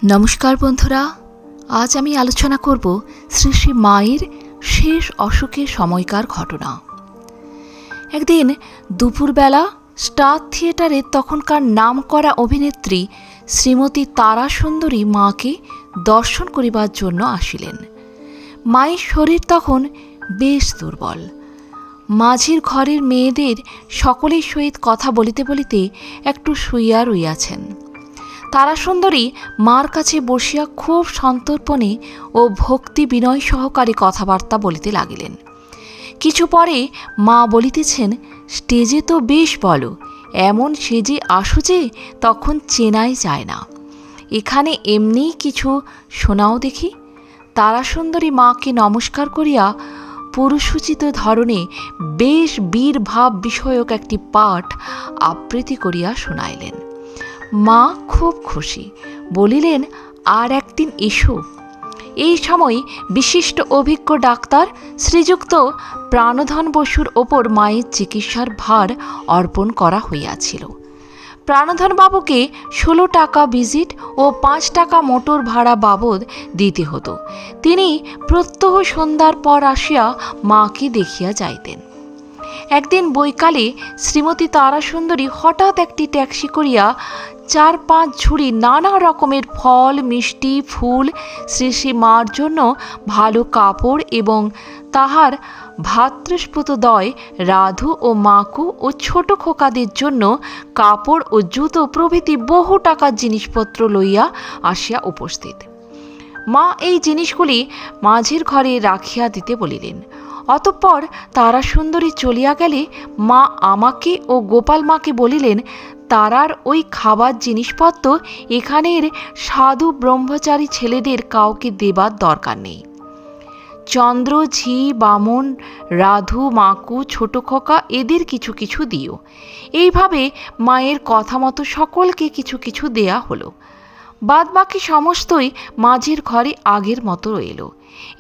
নমস্কার বন্ধুরা, আজ আমি আলোচনা করব শ্রী শ্রী মায়ের শেষ অসুখের সময়কার ঘটনা। একদিন দুপুরবেলা স্টার থিয়েটারে তখনকার নামকরা অভিনেত্রী শ্রীমতী তারা সুন্দরী মাকে দর্শন করিবার জন্য আসিলেন। মায়ের শরীর তখন বেশ দুর্বল। মাঝির ঘরের মেয়েদের সকলের সহিত কথা বলিতে বলিতে একটু শুইয়া রইয়াছেন। তারাসুন্দরী মার কাছে বসিয়া খুব সন্তর্পণে ও ভক্তি বিনয় সহকারে কথাবার্তা বলিতে লাগিলেন। কিছু পরে মা বলিতেছেন, স্টেজে তো বেশ বলো, এমন সেজে আসো যে তখন চেনাই যায় না। এখানে এমনিই কিছু শোনাও দেখি। তারাসুন্দরী মাকে নমস্কার করিয়া পুরুষোচিত ধরনে বেশ বীর ভাব বিষয়ক একটি পাঠ আবৃত্তি করিয়া শোনাইলেন। মা খুব খুশি, বলিলেন, আর একদিন এসো। এই সময় বিশিষ্ট অভিজ্ঞ ডাক্তার শ্রীযুক্ত প্রাণধন বসুর ওপর মায়ের চিকিৎসার ভার অর্পণ করা হইয়াছিল। প্রাণধনবাবুকে 16 টাকা ভিজিট ও 5 টাকা মোটর ভাড়া বাবদ দিতে হতো। তিনি প্রত্যহ সন্ধ্যার পর আসিয়া মাকে দেখিয়া যাইতেন। একদিন বৈকালে শ্রীমতী তারাসুন্দরী হঠাৎ একটি ট্যাক্সি করিয়া 4-5 ঝুড়ি নানা রকমের ফল, মিষ্টি, ফুল, শ্রী শ্রী মার জন্য ভালো কাপড় এবং তাহার ভ্রাতৃস্পুতদ্বয় রাধু ও মাকু ও ছোট খোকাদের জন্য কাপড় ও জুতো প্রভৃতি বহু টাকার জিনিসপত্র লইয়া আসিয়া উপস্থিত। মা এই জিনিসগুলি মাঝির ঘরে রাখিয়া দিতে বলিলেন। অতঃপর তারাসুন্দরী চলিয়া গেলে মা আমাকে ও গোপাল মাকে বলিলেন, তারার ওই খাবার জিনিসপত্র এখানের সাধু ব্রহ্মচারী ছেলেদের কাউকে দেবার দরকার নেই। চন্দ্র, ঝি, বামন, রাধু, মাকু, ছোট খোকা এদের কিছু কিছু দিও। এইভাবে মায়ের কথা মতো সকলকে কিছু কিছু দেয়া হলো। বাদ বাকি সমস্তই মাঝির ঘরে আগের মতো রইল।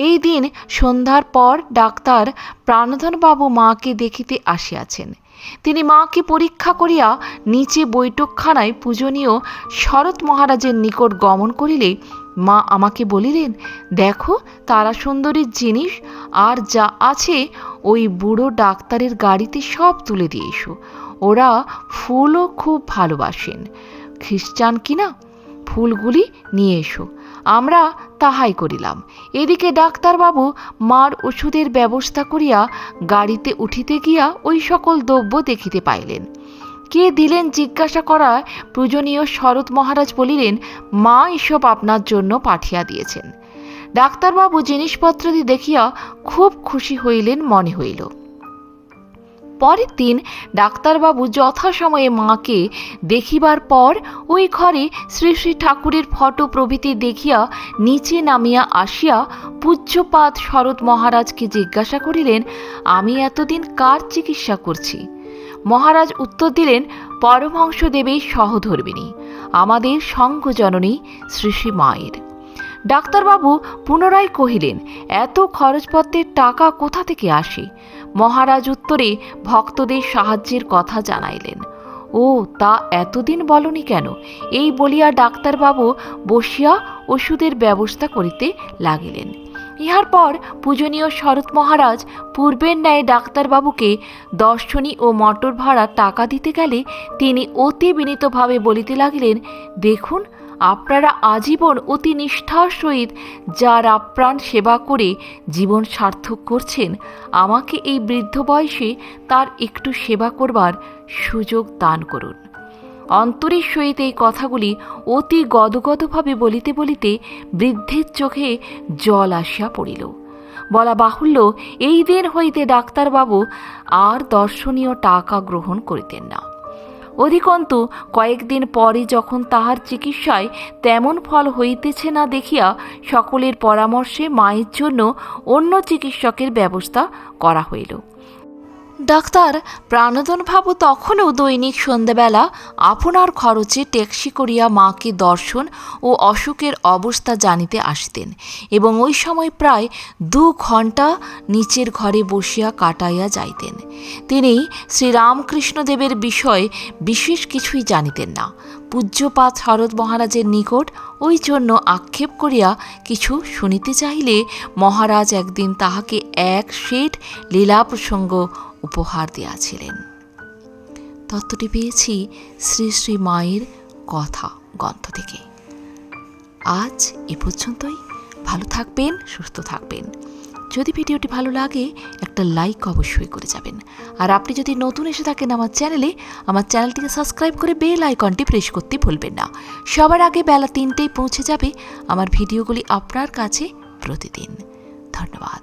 এই দিন সন্ধ্যার পর ডাক্তার প্রাণধনবাবু মাকে দেখিতে আসিয়াছেন। তিনি মাকে পরীক্ষা করিয়া নিচে বৈঠকখানায় পূজনীয় শরৎ মহারাজের নিকট গমন করিলে মা আমাকে বলিলেন, দেখো তারাসুন্দরীর জিনিস আর যা আছে ওই বুড়ো ডাক্তারের গাড়িতে সব তুলে দিয়ে এসো। ওরা ফুলও খুব ভালোবাসেন, খ্রিস্টান কিনা, ফুলগুলি নিয়ে এসো। আমরা তাহাই করিলাম। এদিকে ডাক্তারবাবু মার ওষুধের ব্যবস্থা করিয়া গাড়িতে উঠিতে গিয়া ওই সকল দ্রব্য দেখিতে পাইলেন। কে দিলেন জিজ্ঞাসা করায় পূজনীয় শরৎ মহারাজ বলিলেন, মা এসব আপনার জন্য পাঠিয়া দিয়েছেন। ডাক্তারবাবু জিনিসপত্রটি দেখিয়া খুব খুশি হইলেন মনে হইল। পরের দিন ডাক্তারবাবু যথাসময়ে মাকে দেখিবার পর ওই ঘরে শ্রী শ্রী ঠাকুরের ফটো প্রভৃতি দেখিয়া নিচে নামিয়া আসিয়া পূজ্যপাদ শরৎ মহারাজকে জিজ্ঞাসা করিলেন, আমি এতদিন কার চিকিৎসা করছি? মহারাজ উত্তর দিলেন, পরমহংসদেবের সহধর্মিণী, আমাদের সংঘজননী শ্রী শ্রী মায়ের। ডাক্তারবাবু পুনরায় কহিলেন, এত খরচপত্রের টাকা কোথা থেকে আসে? মহারাজ উত্তরে ভক্তদের সাহায্যের কথা জানাইলেন। ও, তা এতদিন বলনি কেন? এই বলিয়া ডাক্তারবাবু বসিয়া ওষুধের ব্যবস্থা করিতে লাগিলেন। ইহার পর পূজনীয় শরৎ মহারাজ পূর্বের ন্যায় ডাক্তারবাবুকে দর্শনী ও মোটর ভাড়া টাকা দিতে গেলে তিনি অতি বিনীতভাবে বলিতে লাগিলেন, দেখুন, আপনারা আজীবন অতি নিষ্ঠার সহিত যার আপ্রাণ সেবা করে জীবন সার্থক করছেন, আমাকে এই বৃদ্ধ বয়সে তার একটু সেবা করবার সুযোগ দান করুন। অন্তরের সহিত এই কথাগুলি অতি গদগদভাবে বলিতে বলিতে বৃদ্ধের চোখে জল আসিয়া পড়িল। বলা বাহুল্য, এই দিন হইতে ডাক্তারবাবু আর দর্শনীয় টাকা গ্রহণ করিতেন না। অধিকন্তু কয়েকদিন পরে যখন তাহার চিকিৎসায় তেমন ফল হইতেছে না দেখিয়া সকলের পরামর্শে মায়ের জন্য অন্য চিকিৎসকের ব্যবস্থা করা হইল। ডাক্তার প্রাণোদনবাবু তখনও দৈনিক সন্ধ্যাবেলা আপনার খরচে ট্যাক্সি করিয়া মাকে দর্শন ও অসুখের অবস্থা জানিতে আসতেন এবং ওই সময় প্রায় 2 ঘণ্টা নিচের ঘরে বসিয়া কাটাইয়া যাইতেন। তিনি শ্রীরামকৃষ্ণদেবের বিষয়ে বিশেষ কিছুই জানিতেন না। পূজ্যপাদ শরৎ মহারাজের নিকট ওই জন্য আক্ষেপ করিয়া কিছু শুনিতে চাইলে মহারাজ একদিন তাহাকে এক সেট লীলা প্রসঙ্গ উপহার দিয়াছিলেন। তত্ত্বটি পেয়েছি শ্রী শ্রী মায়ের কথা গ্রন্থ থেকে। আজ এ পর্যন্তই। ভালো থাকবেন, সুস্থ থাকবেন। যদি ভিডিওটি ভালো লাগে একটা লাইক অবশ্যই করে যাবেন। আর আপনি যদি নতুন এসে থাকেন আমার চ্যানেলটিকে সাবস্ক্রাইব করে বেল আইকনটি প্রেস করতে ভুলবেন না। সবার আগে বেলা 3টেই পৌঁছে যাবে আমার ভিডিওগুলি আপনার কাছে প্রতিদিন। ধন্যবাদ।